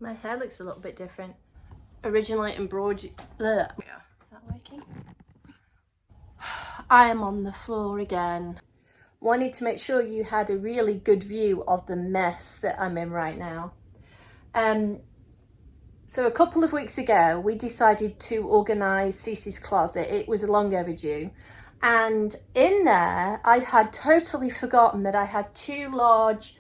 My hair looks a little bit different. Originally embroidered. Is that working? I am on the floor again. Wanted to make sure you had a really good view of the mess that I'm in right now. So a couple of weeks ago, we decided to organise Cece's closet. It was long overdue. And in there, I had totally forgotten that I had 2 large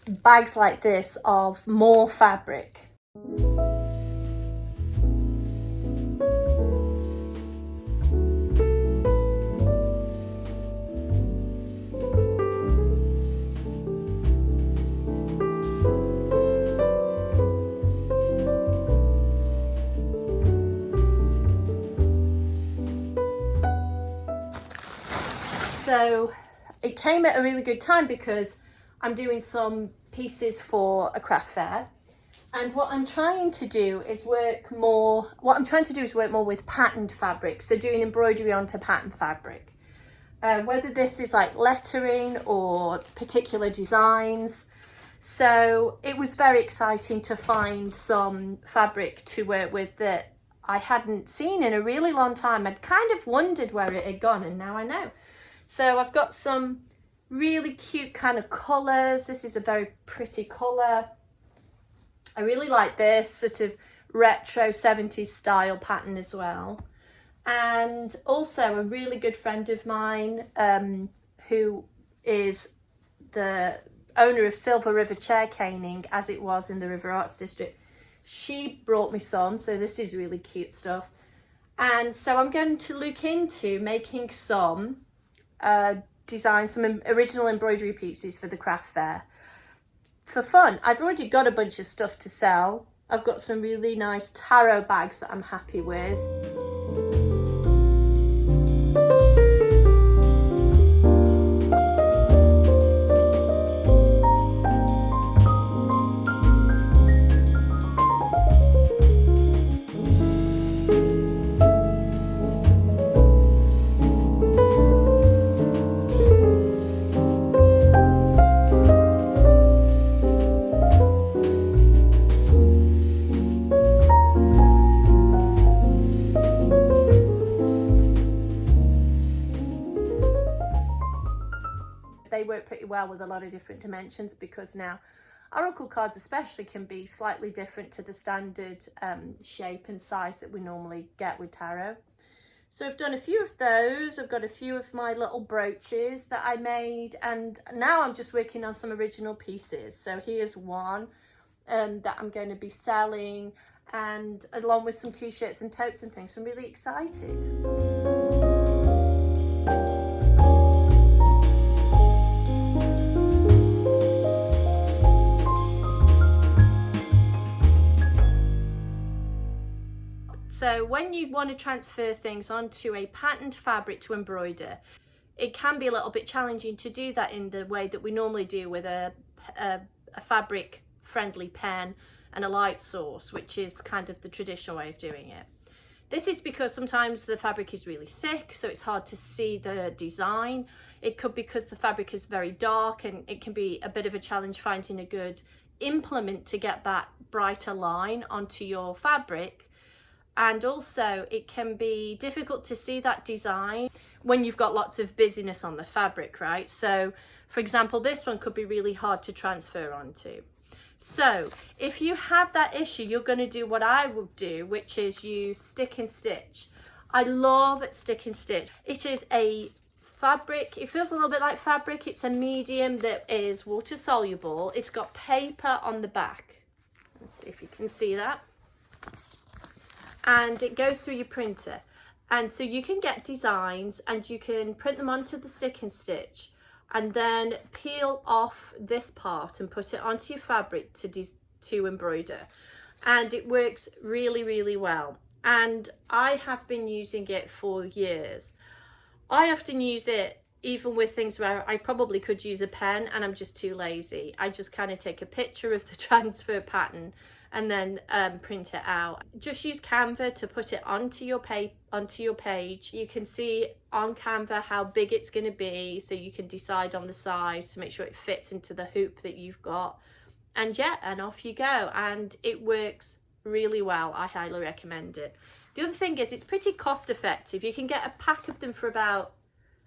bags like this of more fabric. So it came at a really good time because I'm doing some pieces for a craft fair, and what I'm trying to do is work more with patterned fabric, so doing embroidery onto patterned fabric, whether this is like lettering or particular designs. So it was very exciting to find some fabric to work with that I hadn't seen in a really long time. I'd kind of wondered where it had gone, and now I know. So I've got some really cute kind of colours. This is a very pretty colour. I really like this sort of retro 70s style pattern as well. And also a really good friend of mine who is the owner of Silver River Chair Caning, as it was in the River Arts District. She brought me some, so this is really cute stuff. And so I'm going to look into making some design some original embroidery pieces for the craft fair for fun. I've already got a bunch of stuff to sell. I've got some really nice taro bags that I'm happy with. They work pretty well with a lot of different dimensions, because now oracle cards especially can be slightly different to the standard shape and size that we normally get with tarot. So I've done a few of those. I've got a few of my little brooches that I made, and now I'm just working on some original pieces. So here's one that I'm going to be selling, and along with some t-shirts and totes and things. So I'm really excited. So when you want to transfer things onto a patterned fabric to embroider, it can be a little bit challenging to do that in the way that we normally do with a fabric friendly pen and a light source, which is kind of the traditional way of doing it. This is because sometimes the fabric is really thick, so it's hard to see the design. It could be because the fabric is very dark, and it can be a bit of a challenge finding a good implement to get that brighter line onto your fabric. And also it can be difficult to see that design when you've got lots of busyness on the fabric, right? So for example, this one could be really hard to transfer onto. So if you have that issue, you're going to do what I would do, which is use stick and stitch. I love stick and stitch. It is a fabric, it feels a little bit like fabric. It's a medium that is water soluble. It's got paper on the back. Let's see if you can see that. And it goes through your printer, and so you can get designs and you can print them onto the stick and stitch, and then peel off this part and put it onto your fabric to embroider, and it works really, really well. And I have been using it for years. I often use it even with things where I probably could use a pen and I'm just too lazy. I just kind of take a picture of the transfer pattern and then print it out. Just use Canva to put it onto your page. You can see on Canva how big it's going to be, so you can decide on the size to make sure it fits into the hoop that you've got. And yeah, and off you go. And it works really well. I highly recommend it. The other thing is it's pretty cost effective. You can get a pack of them for about,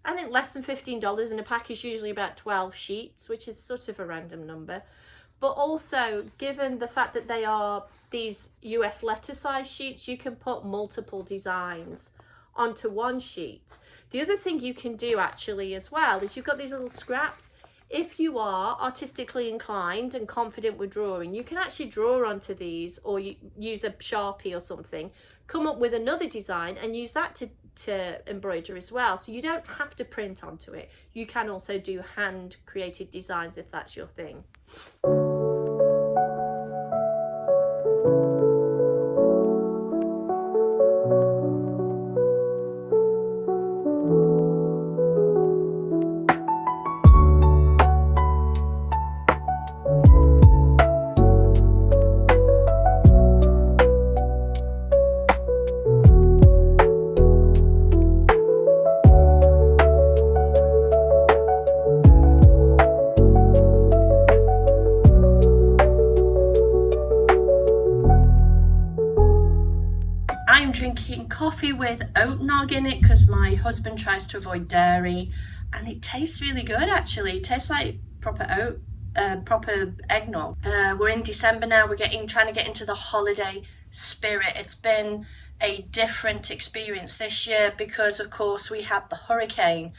I think, less than $15, and a pack is usually about 12 sheets, which is sort of a random number. But also, given the fact that they are these US letter size sheets, you can put multiple designs onto one sheet. The other thing you can do actually as well is you've got these little scraps. If you are artistically inclined and confident with drawing, you can actually draw onto these, or you use a Sharpie or something, come up with another design and use that to embroider as well. So you don't have to print onto it. You can also do hand created designs if that's your thing. I'm drinking coffee with oat nog in it because my husband tries to avoid dairy, and it tastes really good actually. It tastes like proper eggnog. We're in December now. We're trying to get into the holiday spirit. It's been a different experience this year because, of course, we had the hurricane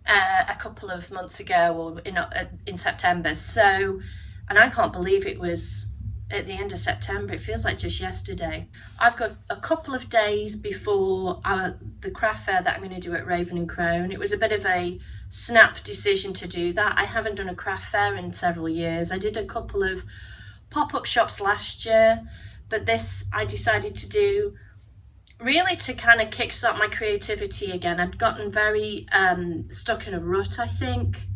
a couple of months ago, or in September. So, and I can't believe it was at the end of September. It feels like just yesterday. I've got a couple of days before the craft fair that I'm going to do at Raven and Crone. It was a bit of a snap decision to do that. I haven't done a craft fair in several years. I did a couple of pop-up shops last year, but this I decided to do really to kind of kickstart my creativity again. I'd gotten very stuck in a rut, I think.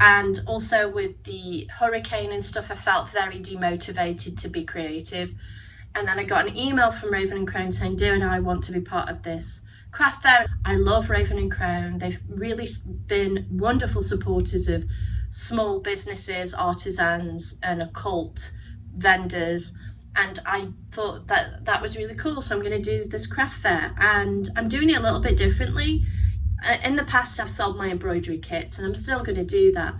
And also with the hurricane and stuff, I felt very demotivated to be creative. And then I got an email from Raven and Crone saying, "Dear, and I want to be part of this craft fair." I love Raven and Crone. They've really been wonderful supporters of small businesses, artisans, and occult vendors. And I thought that was really cool. So I'm going to do this craft fair, and I'm doing it a little bit differently. In the past, I've sold my embroidery kits, and I'm still going to do that.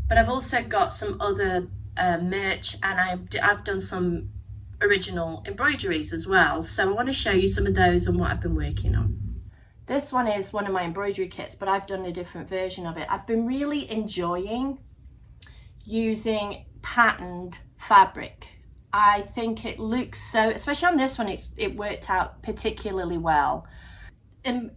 But I've also got some other merch, and I've done some original embroideries as well. So I want to show you some of those and what I've been working on. This one is one of my embroidery kits, but I've done a different version of it. I've been really enjoying using patterned fabric. I think it looks so, especially on this one, it worked out particularly well.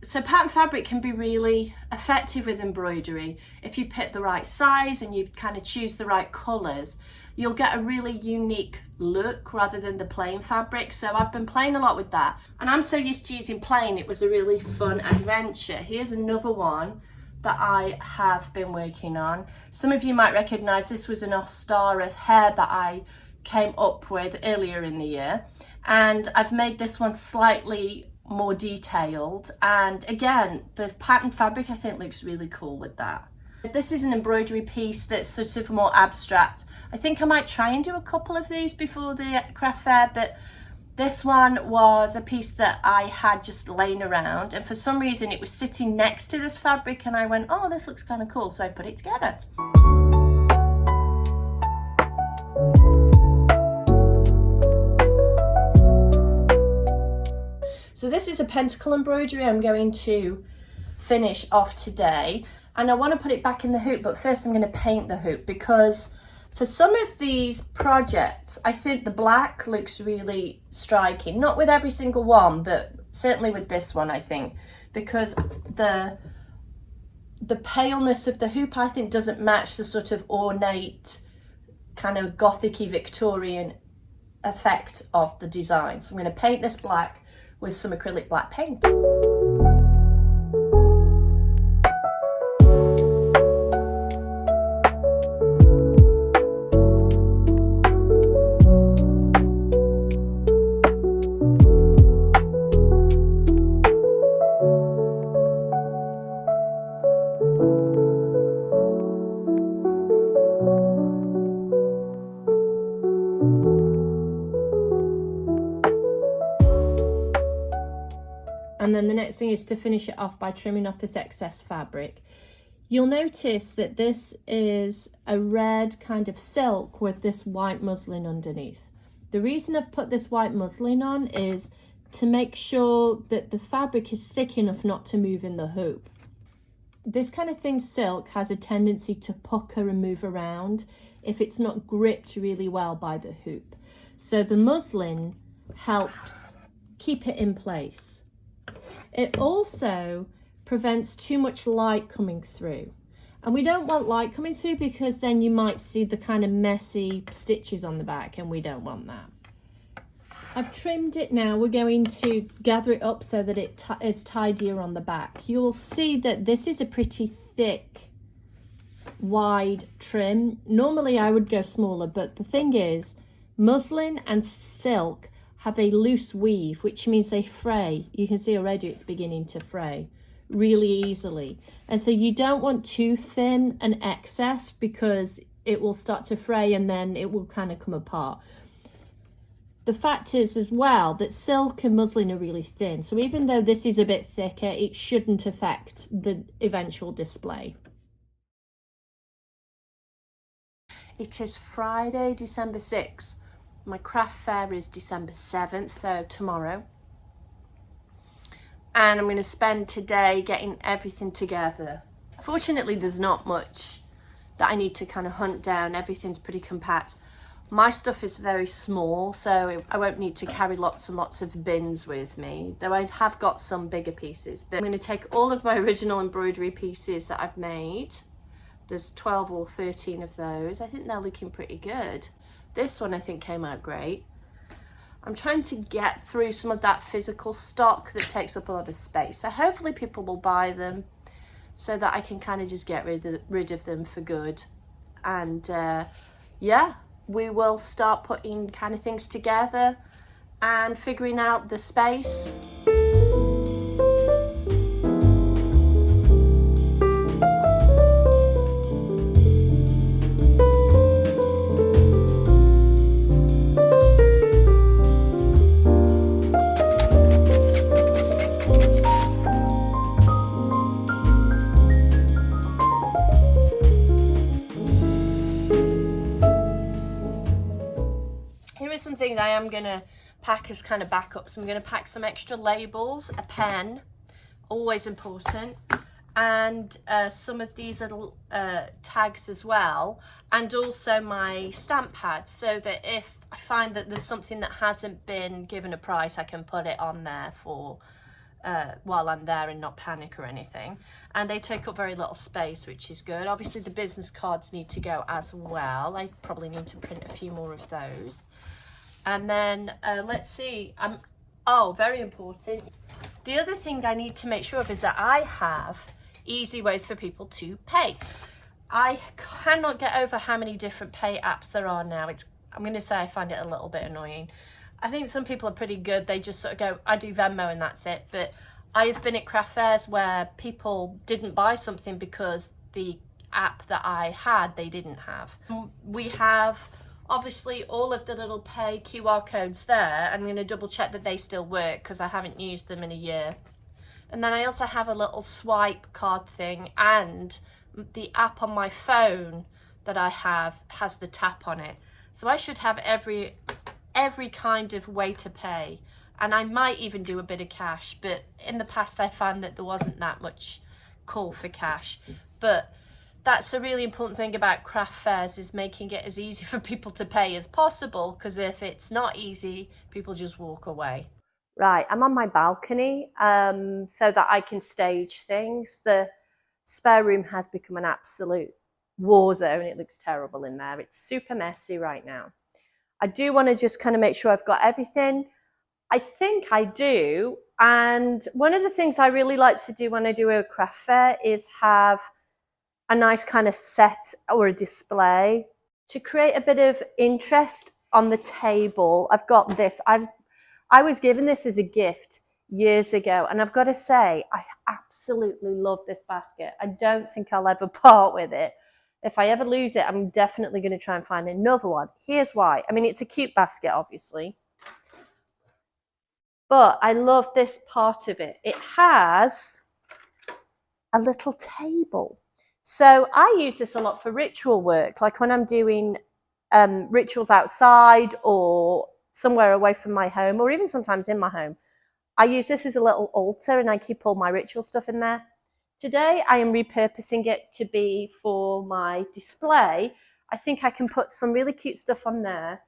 So pattern fabric can be really effective with embroidery. If you pick the right size and you kind of choose the right colours, you'll get a really unique look rather than the plain fabric. So I've been playing a lot with that, and I'm so used to using plain, it was a really fun adventure. Here's another one that I have been working on. Some of you might recognise this was an Ostara hair that I came up with earlier in the year, and I've made this one slightly more detailed, and again the pattern fabric I think looks really cool with that. This is an embroidery piece that's sort of more abstract. I think I might try and do a couple of these before the craft fair, but this one was a piece that I had just laying around, and for some reason it was sitting next to this fabric, and I went, oh, this looks kind of cool, so I put it together. So this is a pentacle embroidery I'm going to finish off today, and I want to put it back in the hoop, but first I'm going to paint the hoop, because for some of these projects I think the black looks really striking. Not with every single one, but certainly with this one I think, because the paleness of the hoop I think doesn't match the sort of ornate kind of gothic-y Victorian effect of the design. So I'm going to paint this black with some acrylic black paint. And then the next thing is to finish it off by trimming off this excess fabric. You'll notice that this is a red kind of silk with this white muslin underneath. The reason I've put this white muslin on is to make sure that the fabric is thick enough not to move in the hoop. This kind of thing, silk, has a tendency to pucker and move around if it's not gripped really well by the hoop. So the muslin helps keep it in place. It also prevents too much light coming through. And we don't want light coming through because then you might see the kind of messy stitches on the back, and we don't want that. I've trimmed it now. We're going to gather it up so that it is tidier on the back. You'll see that this is a pretty thick, wide trim. Normally I would go smaller, but the thing is, muslin and silk have a loose weave, which means they fray. You can see already it's beginning to fray really easily. And so you don't want too thin and excess because it will start to fray and then it will kind of come apart. The fact is as well that silk and muslin are really thin. So even though this is a bit thicker, it shouldn't affect the eventual display. It is Friday, December 6th. My craft fair is December 7th, so tomorrow. And I'm going to spend today getting everything together. Fortunately, there's not much that I need to kind of hunt down. Everything's pretty compact. My stuff is very small, so I won't need to carry lots and lots of bins with me, though I have got some bigger pieces. But I'm going to take all of my original embroidery pieces that I've made. There's 12 or 13 of those. I think they're looking pretty good. This one I think came out great. I'm trying to get through some of that physical stock that takes up a lot of space. So hopefully people will buy them so that I can kind of just get rid of them for good. And yeah, we will start putting kind of things together and figuring out the space. Some things I am gonna pack as kind of backups. I'm gonna pack some extra labels, a pen, always important, and some of these little tags as well, and also my stamp pad, so that if I find that there's something that hasn't been given a price, I can put it on there for while I'm there and not panic or anything. And they take up very little space, which is good. Obviously the business cards need to go as well. I probably need to print a few more of those. And then let's see, oh, very important. The other thing I need to make sure of is that I have easy ways for people to pay. I cannot get over how many different pay apps there are now. I'm going to say I find it a little bit annoying. I think some people are pretty good. They just sort of go, I do Venmo and that's it. But I've been at craft fairs where people didn't buy something because the app that I had, they didn't have. We have obviously all of the little pay QR codes there. I'm going to double check that they still work because I haven't used them in a year. And then I also have a little swipe card thing, and the app on my phone that I have has the tap on it. So I should have every kind of way to pay. And I might even do a bit of cash, but in the past I found that there wasn't that much call for cash. But that's a really important thing about craft fairs, is making it as easy for people to pay as possible, because if it's not easy, people just walk away. Right, I'm on my balcony so that I can stage things. The spare room has become an absolute war zone. It looks terrible in there. It's super messy right now. I do want to just kind of make sure I've got everything. I think I do. And one of the things I really like to do when I do a craft fair is have a nice kind of set or a display to create a bit of interest on the table. I've got this. I was given this as a gift years ago, and I've got to say, I absolutely love this basket. I don't think I'll ever part with it. If I ever lose it, I'm definitely going to try and find another one. Here's why. I mean, it's a cute basket, obviously. But I love this part of it. It has a little table. So I use this a lot for ritual work, like when I'm doing rituals outside or somewhere away from my home, or even sometimes in my home. I use this as a little altar and I keep all my ritual stuff in there. Today I am repurposing it to be for my display. I think I can put some really cute stuff on there.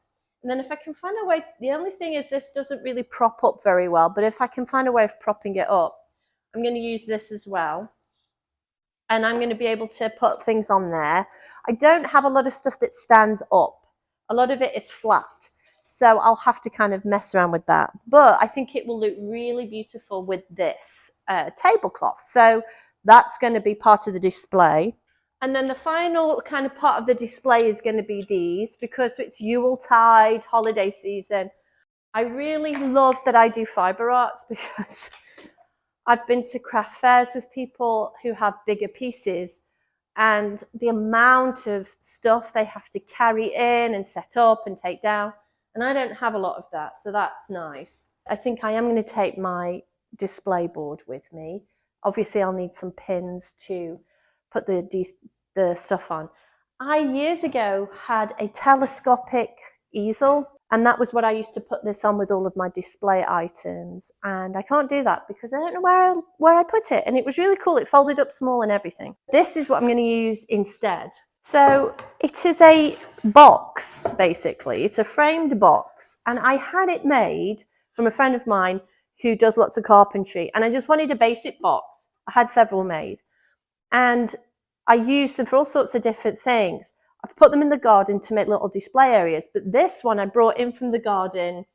And then if I can find a way, the only thing is this doesn't really prop up very well, but if I can find a way of propping it up, I'm going to use this as well. And I'm going to be able to put things on there. I don't have a lot of stuff that stands up. A lot of it is flat. So I'll have to kind of mess around with that. But I think it will look really beautiful with this tablecloth. So that's going to be part of the display. And then the final kind of part of the display is going to be these, because it's Yuletide, holiday season. I really love that I do fiber arts because I've been to craft fairs with people who have bigger pieces, and the amount of stuff they have to carry in and set up and take down. And I don't have a lot of that, so that's nice. I think I am going to take my display board with me. Obviously, I'll need some pins to put the stuff on. I years ago had a telescopic easel, and that was what I used to put this on with all of my display items. And I can't do that because I don't know where I put it. And it was really cool. It folded up small and everything. This is what I'm going to use instead. So it is a box, basically. It's a framed box. And I had it made from a friend of mine who does lots of carpentry. And I just wanted a basic box. I had several made. And I used them for all sorts of different things. I've put them in the garden to make little display areas, but this one I brought in from the garden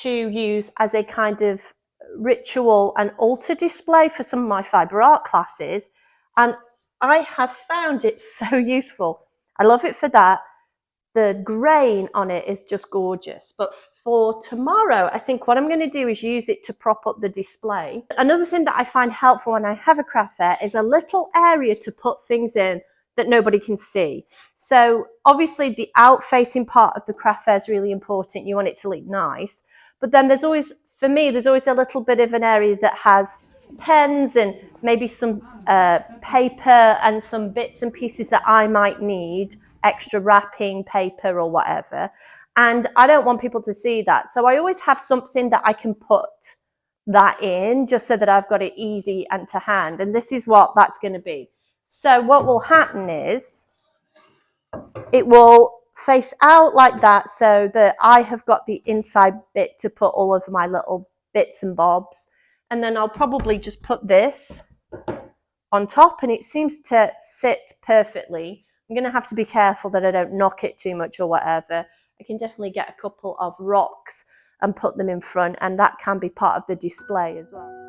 to use as a kind of ritual and altar display for some of my fiber art classes. And I have found it so useful. I love it for that. The grain on it is just gorgeous. But for tomorrow, I think what I'm going to do is use it to prop up the display. Another thing that I find helpful when I have a craft fair is a little area to put things in that nobody can see. So obviously the out-facing part of the craft fair is really important. You want it to look nice. But then there's always, for me, there's always a little bit of an area that has pens and maybe some paper and some bits and pieces that I might need, extra wrapping paper or whatever. And I don't want people to see that. So I always have something that I can put that in just so that I've got it easy and to hand. And this is what that's going to be. So what will happen is it will face out like that so that I have got the inside bit to put all of my little bits and bobs. And then I'll probably just put this on top and it seems to sit perfectly. I'm going to have to be careful that I don't knock it too much or whatever. I can definitely get a couple of rocks and put them in front, and that can be part of the display as well.